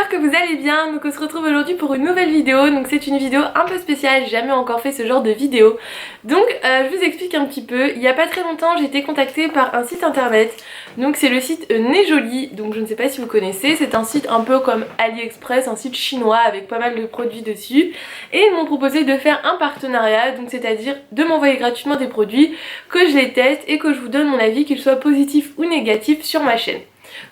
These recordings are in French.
j'espère que vous allez bien. Donc on se retrouve aujourd'hui pour une nouvelle vidéo. Donc c'est une vidéo un peu spéciale, j'ai jamais encore fait ce genre de vidéo. Donc je vous explique un petit peu. Il y a pas très longtemps j'ai été contactée par un site internet. Donc c'est le site Nejoli. Donc je ne sais pas si vous connaissez, c'est un site un peu comme AliExpress, un site chinois avec pas mal de produits dessus. Et ils m'ont proposé de faire un partenariat, donc c'est-à-dire de m'envoyer gratuitement des produits, que je les teste et que je vous donne mon avis, qu'il soit positif ou négatif sur ma chaîne.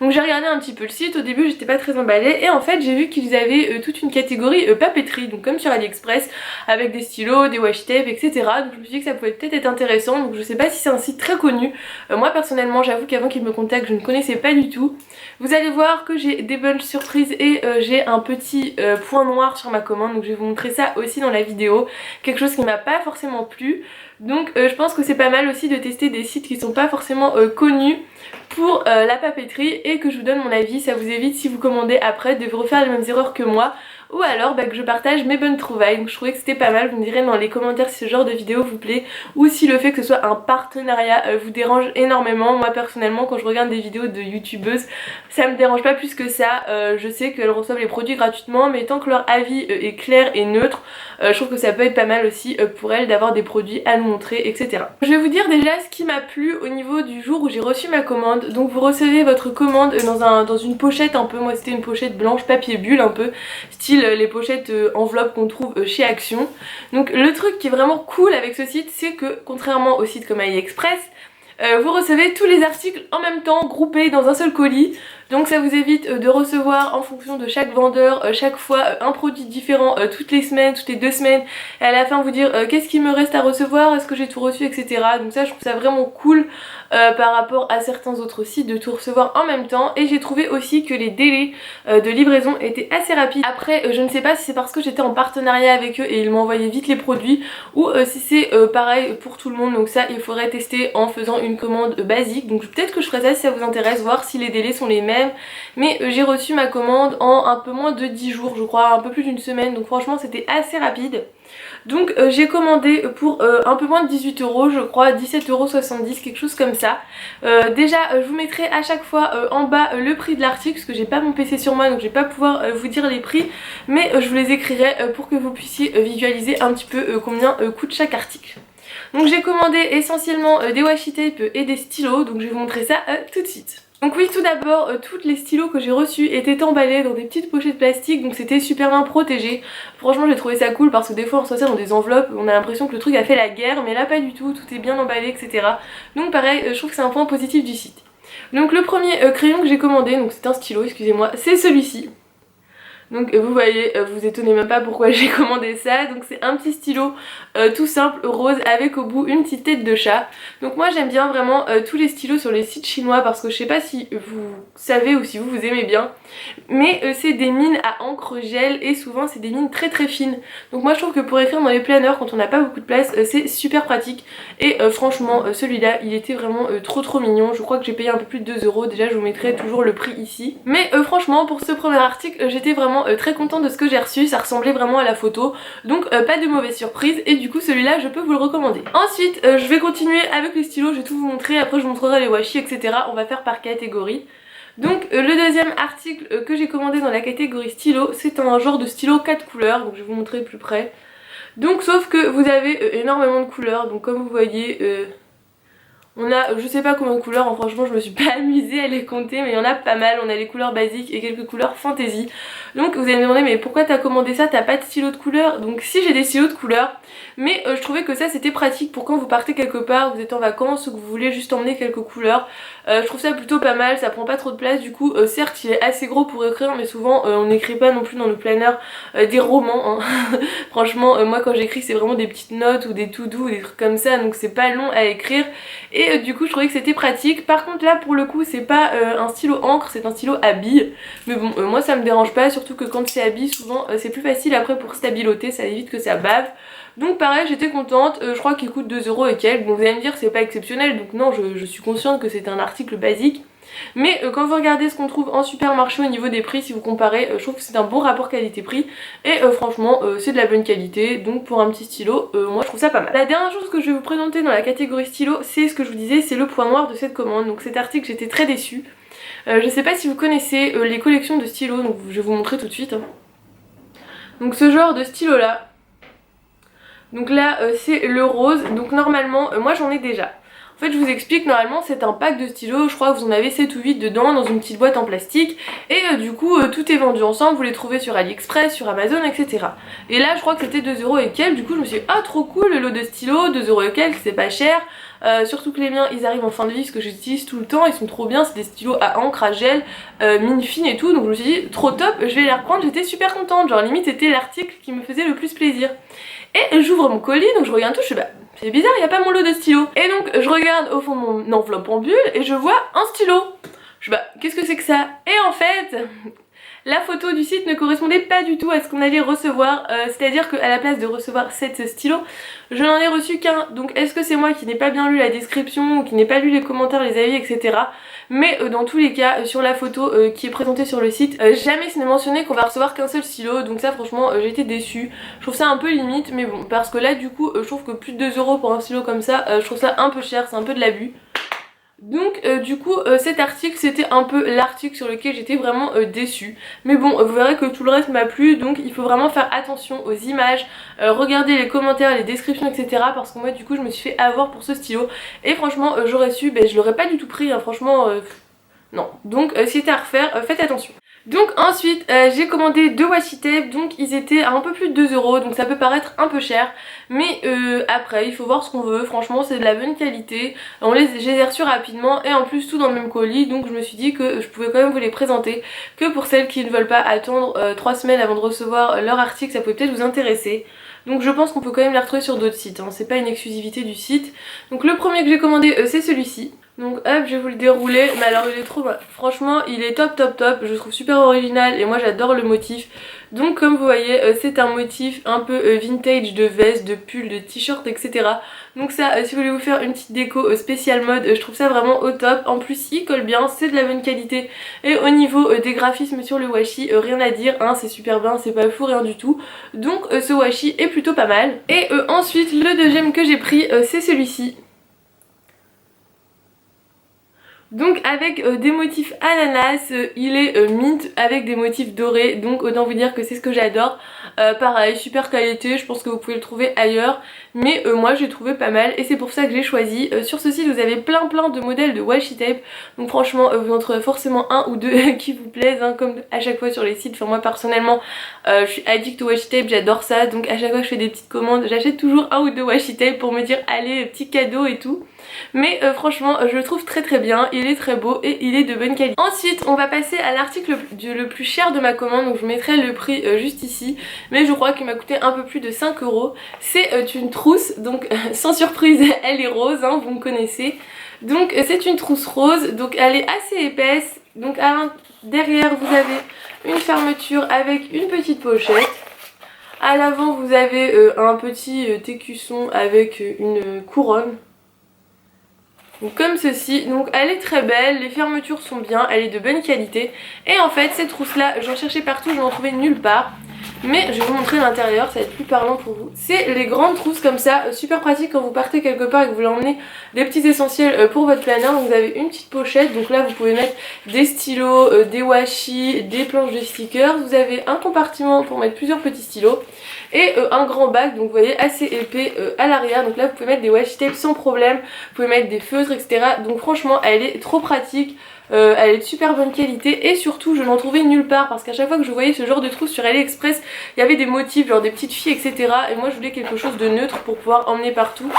Donc j'ai regardé un petit peu le site, au début j'étais pas très emballée et en fait j'ai vu qu'ils avaient toute une catégorie papeterie, donc comme sur AliExpress, avec des stylos, des washi tape, etc. Donc je me suis dit que ça pouvait peut-être être intéressant, donc je sais pas si c'est un site très connu. Moi personnellement j'avoue qu'avant qu'ils me contactent je ne connaissais pas du tout. Vous allez voir que j'ai des bonnes surprises et j'ai un petit point noir sur ma commande, donc je vais vous montrer ça aussi dans la vidéo, quelque chose qui m'a pas forcément plu. Donc je pense que c'est pas mal aussi de tester des sites qui sont pas forcément connus pour la papeterie et que je vous donne mon avis. Ça vous évite, si vous commandez après, de vous refaire les mêmes erreurs que moi, ou alors que je partage mes bonnes trouvailles. Donc je trouvais que c'était pas mal. Vous me direz dans les commentaires si ce genre de vidéo vous plaît ou si le fait que ce soit un partenariat vous dérange énormément. Moi personnellement quand je regarde des vidéos de youtubeuses, ça me dérange pas plus que ça. Je sais qu'elles reçoivent les produits gratuitement, mais tant que leur avis est clair et neutre, je trouve que ça peut être pas mal aussi pour elles d'avoir des produits à nous montrer, etc. Je vais vous dire déjà ce qui m'a plu au niveau du jour où j'ai reçu ma commande. Donc vous recevez votre commande dans une pochette un peu, moi c'était une pochette blanche papier bulle un peu, style les pochettes enveloppes qu'on trouve chez Action. Donc le truc qui est vraiment cool avec ce site, c'est que contrairement au site comme AliExpress, vous recevez tous les articles en même temps groupés dans un seul colis. Donc ça vous évite de recevoir en fonction de chaque vendeur chaque fois un produit différent toutes les semaines, toutes les 2 semaines, et à la fin vous dire qu'est-ce qu'il me reste à recevoir, est-ce que j'ai tout reçu, etc. Donc ça je trouve ça vraiment cool par rapport à certains autres sites de tout recevoir en même temps. Et j'ai trouvé aussi que les délais de livraison étaient assez rapides. Après je ne sais pas si c'est parce que j'étais en partenariat avec eux et ils m'envoyaient vite les produits, ou si c'est pareil pour tout le monde. Donc ça il faudrait tester en faisant une commande basique. Donc peut-être que je ferai ça si ça vous intéresse, voir si les délais sont les mêmes. Mais j'ai reçu ma commande en un peu moins de 10 jours je crois, un peu plus d'une semaine, donc franchement c'était assez rapide. Donc j'ai commandé pour un peu moins de 18 € je crois, 17,70 €, quelque chose comme ça. Déjà je vous mettrai à chaque fois en bas le prix de l'article, parce que j'ai pas mon PC sur moi donc je vais pas pouvoir vous dire les prix, mais je vous les écrirai pour que vous puissiez visualiser un petit peu combien coûte chaque article. Donc j'ai commandé essentiellement des washi tape et des stylos, donc je vais vous montrer ça tout de suite. Donc oui, tout d'abord, tous les stylos que j'ai reçus étaient emballés dans des petites pochettes plastiques, donc c'était super bien protégé. Franchement j'ai trouvé ça cool parce que des fois on reçoit ça dans des enveloppes, on a l'impression que le truc a fait la guerre, mais là pas du tout, tout est bien emballé, etc. Donc pareil, je trouve que c'est un point positif du site. Donc le premier crayon que j'ai commandé, donc c'est un stylo, excusez-moi, c'est celui-ci. Donc vous voyez, vous étonnez même pas pourquoi j'ai commandé ça. Donc c'est un petit stylo tout simple rose avec au bout une petite tête de chat. Donc moi j'aime bien vraiment tous les stylos sur les sites chinois, parce que je sais pas si vous savez ou si vous aimez bien, mais c'est des mines à encre gel et souvent c'est des mines très très fines. Donc moi je trouve que pour écrire dans les planeurs quand on n'a pas beaucoup de place, c'est super pratique. Et franchement celui-là il était vraiment trop mignon. Je crois que j'ai payé un peu plus de 2 €, déjà je vous mettrai toujours le prix ici. Mais franchement pour ce premier article j'étais vraiment très contente de ce que j'ai reçu, ça ressemblait vraiment à la photo, donc pas de mauvaise surprise, et du coup celui-là je peux vous le recommander. Ensuite je vais continuer avec les stylos, je vais tout vous montrer, après je vous montrerai les washi, etc. On va faire par catégorie. Donc le deuxième article que j'ai commandé dans la catégorie stylo, c'est un genre de stylo 4 couleurs, donc je vais vous montrer de plus près. Donc sauf que vous avez énormément de couleurs, donc comme vous voyez on a je sais pas combien de couleurs, franchement je me suis pas amusée à les compter, mais il y en a pas mal. On a les couleurs basiques et quelques couleurs fantasy. Donc vous allez me demander mais pourquoi t'as commandé ça, t'as pas de stylo de couleur? Donc si, j'ai des stylos de couleur, mais je trouvais que ça c'était pratique pour quand vous partez quelque part, vous êtes en vacances ou que vous voulez juste emmener quelques couleurs. Je trouve ça plutôt pas mal, ça prend pas trop de place du coup. Certes il est assez gros pour écrire, mais souvent on n'écrit pas non plus dans le planner des romans hein. Franchement moi quand j'écris c'est vraiment des petites notes ou des to-do ou des trucs comme ça, donc c'est pas long à écrire. Et du coup je trouvais que c'était pratique. Par contre là pour le coup c'est pas un stylo encre, c'est un stylo à billes. Mais bon moi ça me dérange pas, surtout que quand c'est à billes souvent c'est plus facile après pour stabiloter, ça évite que ça bave. Donc pareil j'étais contente, je crois qu'il coûte 2 € et quelques. Bon vous allez me dire c'est pas exceptionnel, donc non je suis consciente que c'est un article basique. Mais quand vous regardez ce qu'on trouve en supermarché au niveau des prix, si vous comparez, je trouve que c'est un bon rapport qualité-prix. Et franchement c'est de la bonne qualité, donc pour un petit stylo, moi je trouve ça pas mal. La dernière chose que je vais vous présenter dans la catégorie stylo, c'est ce que je vous disais, c'est le point noir de cette commande. Donc cet article j'étais très déçue. Je sais pas si vous connaissez les collections de stylos, donc je vais vous montrer tout de suite. Donc ce genre de stylo là. Donc là c'est le rose, donc normalement moi j'en ai déjà. En fait je vous explique, normalement c'est un pack de stylos, je crois que vous en avez 7 ou 8 dedans dans une petite boîte en plastique. Et du coup tout est vendu ensemble, vous les trouvez sur AliExpress, sur Amazon, etc. Et là je crois que c'était 2 € et quelques, du coup je me suis dit ah trop cool le lot de stylos, 2 € et quelques, c'est pas cher. Surtout que les miens ils arrivent en fin de vie, ce que j'utilise tout le temps, ils sont trop bien, c'est des stylos à encre, à gel, mine fine et tout, donc je me suis dit trop top, je vais les reprendre, j'étais super contente, genre limite c'était l'article qui me faisait le plus plaisir. Et j'ouvre mon colis, donc je regarde tout, je suis bah c'est bizarre, il n'y a pas mon lot de stylos. Et donc je regarde au fond de mon enveloppe en bulle et je vois un stylo. Je suis bah qu'est-ce que c'est que ça? Et en fait la photo du site ne correspondait pas du tout à ce qu'on allait recevoir, c'est-à-dire qu'à la place de recevoir 7 stylos, je n'en ai reçu qu'un. Donc est-ce que c'est moi qui n'ai pas bien lu la description ou qui n'ai pas lu les commentaires, les avis, etc. Mais dans tous les cas, sur la photo qui est présentée sur le site, jamais ce n'est mentionné qu'on va recevoir qu'un seul stylo, donc ça franchement j'ai été déçue. Je trouve ça un peu limite, mais bon, parce que là du coup je trouve que plus de 2 € pour un stylo comme ça, je trouve ça un peu cher, c'est un peu de l'abus. Donc du coup cet article c'était un peu l'article sur lequel j'étais vraiment déçue. Mais bon vous verrez que tout le reste m'a plu, donc il faut vraiment faire attention aux images, regarder les commentaires, les descriptions, etc. Parce que moi du coup je me suis fait avoir pour ce stylo. Et franchement j'aurais su, je l'aurais pas du tout pris hein, franchement non. Donc si c'était à refaire, faites attention. Donc ensuite j'ai commandé 2 washi tape, donc ils étaient à un peu plus de 2 €, donc ça peut paraître un peu cher. Mais après il faut voir ce qu'on veut, franchement c'est de la bonne qualité, je les ai reçus rapidement et en plus tout dans le même colis, donc je me suis dit que je pouvais quand même vous les présenter, que pour celles qui ne veulent pas attendre 3 semaines avant de recevoir leur article, ça peut peut-être vous intéresser. Donc je pense qu'on peut quand même les retrouver sur d'autres sites, hein. C'est pas une exclusivité du site. Donc le premier que j'ai commandé c'est celui-ci. Donc hop, je vais vous le dérouler, mais alors il est trop, franchement il est top top top, je le trouve super original et moi j'adore le motif. Donc comme vous voyez c'est un motif un peu vintage de veste, de pull, de t-shirt, etc. Donc ça si vous voulez vous faire une petite déco spéciale mode, je trouve ça vraiment au top. En plus il colle bien, c'est de la bonne qualité et au niveau des graphismes sur le washi, rien à dire, hein, c'est super bien, c'est pas fou, rien du tout. Donc ce washi est plutôt pas mal. Et ensuite le deuxième que j'ai pris c'est celui-ci. Donc avec des motifs ananas, il est mint avec des motifs dorés, donc autant vous dire que c'est ce que j'adore. Pareil, super qualité, je pense que vous pouvez le trouver ailleurs, mais moi j'ai trouvé pas mal et c'est pour ça que j'ai choisi. Sur ce site vous avez plein de modèles de washi tape, donc franchement vous en trouverez forcément un ou deux qui vous plaisent, hein, comme à chaque fois sur les sites. Enfin moi personnellement je suis addict au washi tape, j'adore ça, donc à chaque fois que je fais des petites commandes, j'achète toujours un ou deux washi tape pour me dire allez petit cadeau et tout. Mais franchement je le trouve très bien, il est très beau et il est de bonne qualité. Ensuite on va passer à l'article le plus cher de ma commande, donc je mettrai le prix juste ici, mais je crois qu'il m'a coûté un peu plus de 5 €. C'est une trousse, donc sans surprise elle est rose, hein, vous me connaissez. Donc c'est une trousse rose, donc elle est assez épaisse, donc derrière vous avez une fermeture avec une petite pochette. À l'avant vous avez un petit écusson avec une couronne. Donc comme ceci, donc elle est très belle, les fermetures sont bien, elle est de bonne qualité. Et en fait cette trousse là, j'en cherchais partout, je n'en trouvais nulle part. Mais je vais vous montrer l'intérieur, ça va être plus parlant pour vous. C'est les grandes trousses comme ça, super pratique quand vous partez quelque part et que vous voulez emmener des petits essentiels pour votre planeur. Donc vous avez une petite pochette, donc là vous pouvez mettre des stylos, des washi, des planches de stickers. Vous avez un compartiment pour mettre plusieurs petits stylos. Et un grand bac, donc vous voyez assez épais à l'arrière, donc là vous pouvez mettre des washi tape sans problème, vous pouvez mettre des feutres, etc. Donc franchement elle est trop pratique, elle est de super bonne qualité et surtout je n'en trouvais nulle part parce qu'à chaque fois que je voyais ce genre de trousse sur AliExpress, il y avait des motifs genre des petites filles, etc. Et moi je voulais quelque chose de neutre pour pouvoir emmener partout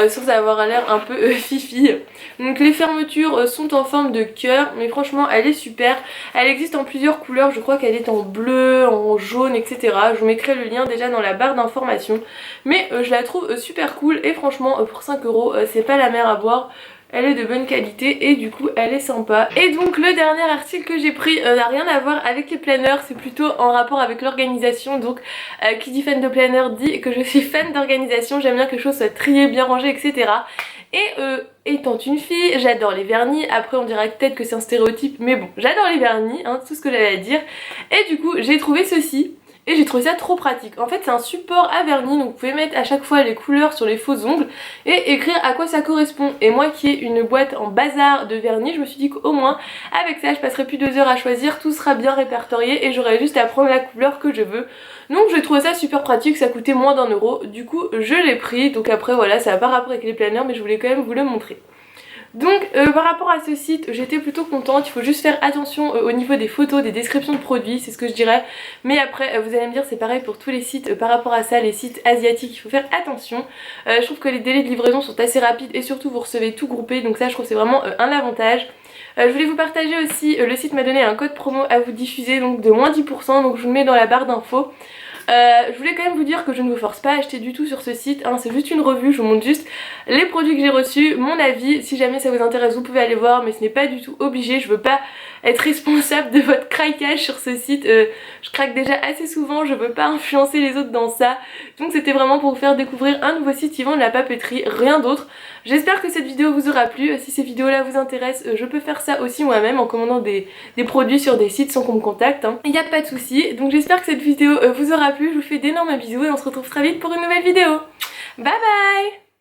sans avoir l'air un peu fifi. Donc les fermetures sont en forme de cœur, mais franchement elle est super. Elle existe en plusieurs couleurs, je crois qu'elle est en bleu, en jaune, etc. Je vous mettrai le lien déjà dans la barre d'informations. Mais je la trouve super cool et franchement pour 5 € c'est pas la mer à boire. Elle est de bonne qualité et du coup elle est sympa. Et donc le dernier article que j'ai pris n'a rien à voir avec les planeurs, c'est plutôt en rapport avec l'organisation. Donc qui dit fan de planeur dit que je suis fan d'organisation, j'aime bien que les choses soient triées, bien rangées, etc. Et étant une fille, j'adore les vernis. Après on dirait peut-être que c'est un stéréotype, mais bon, j'adore les vernis, hein, tout ce que j'avais à dire. Et du coup j'ai trouvé ceci. et j'ai trouvé ça trop pratique. En fait c'est un support à vernis, donc vous pouvez mettre à chaque fois les couleurs sur les faux ongles et écrire à quoi ça correspond. Et moi qui ai une boîte en bazar de vernis, je me suis dit qu'au moins avec ça je passerai plus 2 heures à choisir, tout sera bien répertorié et j'aurai juste à prendre la couleur que je veux. Donc j'ai trouvé ça super pratique, ça coûtait moins d'1 €, du coup je l'ai pris. Donc après voilà, ça n'a pas rapport avec les planeurs mais je voulais quand même vous le montrer. Donc par rapport à ce site, j'étais plutôt contente. Il faut juste faire attention au niveau des photos, des descriptions de produits, c'est ce que je dirais. Mais après vous allez me dire c'est pareil pour tous les sites. Par rapport à ça, les sites asiatiques, il faut faire attention. Je trouve que les délais de livraison sont assez rapides et surtout vous recevez tout groupé, donc ça je trouve que c'est vraiment un avantage. Je voulais vous partager aussi, le site m'a donné un code promo à vous diffuser, donc de moins 10%, donc je vous le mets dans la barre d'infos. Je voulais quand même vous dire que je ne vous force pas à acheter du tout sur ce site, hein, c'est juste une revue, je vous montre juste les produits que j'ai reçus, mon avis. Si jamais ça vous intéresse vous pouvez aller voir, mais ce n'est pas du tout obligé, je veux pas être responsable de votre craquage sur ce site. Je craque déjà assez souvent, je veux pas influencer les autres dans ça, donc c'était vraiment pour vous faire découvrir un nouveau site qui vend de la papeterie, rien d'autre. J'espère que cette vidéo vous aura plu. Si ces vidéos là vous intéressent, je peux faire ça aussi moi-même en commandant des produits sur des sites sans qu'on me contacte, hein. Il n'y a pas de souci. Donc j'espère que cette vidéo vous aura plu, je vous fais d'énormes bisous et on se retrouve très vite pour une nouvelle vidéo. Bye bye!